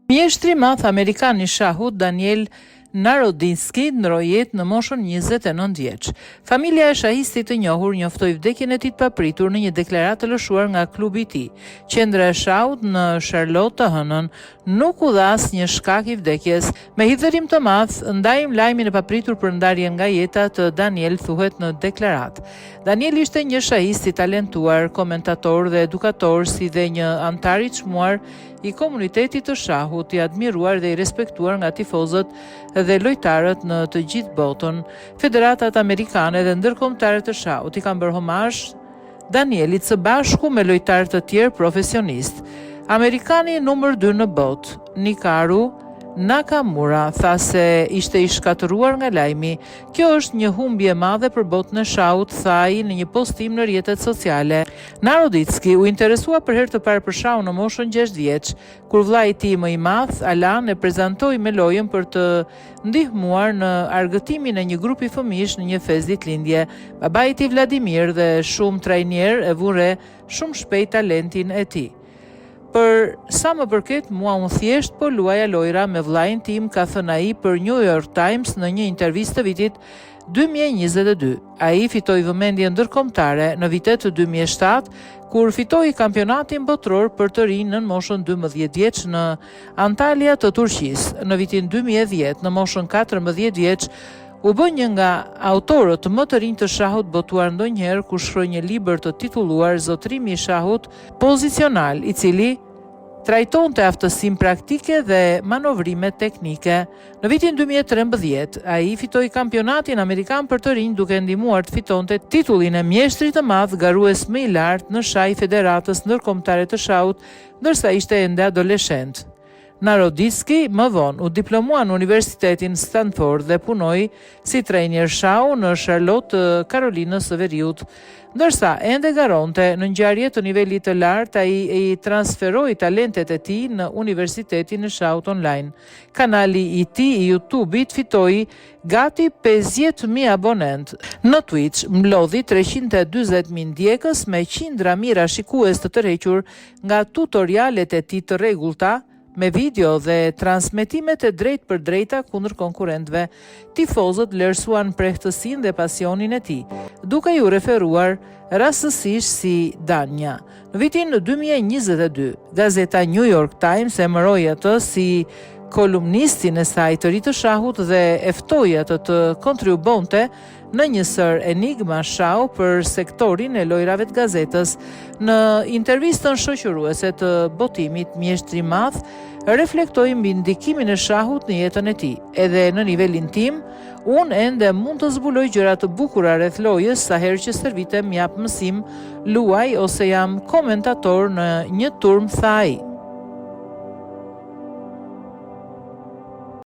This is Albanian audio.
Mjeshtri i madh amerikan i shahut Daniel Narodinski ndroi jetë në moshën 29 vjeç. Familja e shahistit të njohur njoftoi vdekjen e tij të papritur në një deklaratë të lëshuar nga klubi i tij. Qendra e shahut në Charlotte të hënën nuk u dha asnjë shkak i vdekjes. Me hidhërim të madh, ndajmë lajmin e papritur për ndarjen nga jeta të Daniel, thuhet në deklaratë. Daniel ishte një shahist i talentuar, komentator dhe edukator, si dhe një antar i çmuar i komunitetit të shahut, i admiruar dhe i respektuar nga tifozët dhe lojtarët në të gjithë botën. Federatat amerikane dhe ndërkombëtare të shahut i kanë bërë homazh Danielit së bashku me lojtarë të tjerë profesionistë. Amerikani numër 2 në botë, Hikaru Nakamura, tha se ishte i shkatëruar nga lajmi. Kjo është një humbje e madhe për botën e shahut, tha ai në një postim në rrjetet sociale. Narodinski u interesua për herë të parë për shahun në moshën 6 vjeç, kur vllai i tij më i madh, Alan, e prezantoi me lojën për të ndihmuar në argëtimin e një grupi fëmijësh në një festë ditëlindje. Babai i tij Vladimir dhe shumë trajner e vure shumë shpejt talentin e tij. Për sa më përket mua, unë thjesht po luaja lojra me vllain tim, ka thënë ai për New York Times në një intervistë të vitit 2022. Ai fitoi vëmendje ndërkombëtare në vitet të 2007, kur fitoi kampionatin botror për të rinj në moshën 12 vjeç në Antalya të Turqisë. Në vitin 2010, në moshën 14 vjeç, u bë një nga autorët më të rinj të shahut botuar ndonjëherë, kur shkroi një libër të titulluar Zotrimi i shahut pozicional, i cili trajtonte aftësinë praktike dhe manovrimet teknike. Në vitin 2013, ai fitoi kampionatin amerikan për të rinj, duke ndihmuar të fitonte titullin e mjeshtrit të madh, garues më i lartë në shaj Federatës Ndërkombëtare të Shahut, ndërsa ishte ende adoleshent. Narodinski më vonë u diplomua në Universitetin Stanford dhe punoi si trajner shahu në Charlotte të Karolinës së Veriut. Ndërsa ende garonte në ngjarje të nivelit të lartë, ai i transferoi talentet e tij në Universitetin e Shahut online. Kanali i tij i YouTube-it fitoi gati 50.000 abonent. Në Twitch mblodhi 340.000 ndjekës me qindra mijëra shikues të tërhequr nga tutorialet e tij të rregullta, me video dhe transmetimet e drejt për drejta kundër konkurrentëve. Tifozët vlerësuan prehtësinë dhe pasionin e tij, duke ju referuar rastësisht si Danja. Në vitin 2022, gazeta New York Times emëroi atë si kolumnistin e saj të ri të shahut dhe e ftoi atë të kontribuonte në një sër enigma shahu për sektorin e lojrave të gazetës. Në intervistën shoqëruese të botimit, mjeshtri i madh reflektoi mbi ndikimin e shahut në jetën e tij. Edhe në nivel intim, unë ende mund të zbuloj gjëra të bukura rreth lojës sa herë që stërvitem, jap mësim, luaj ose jam komentator në një turm, tha ai.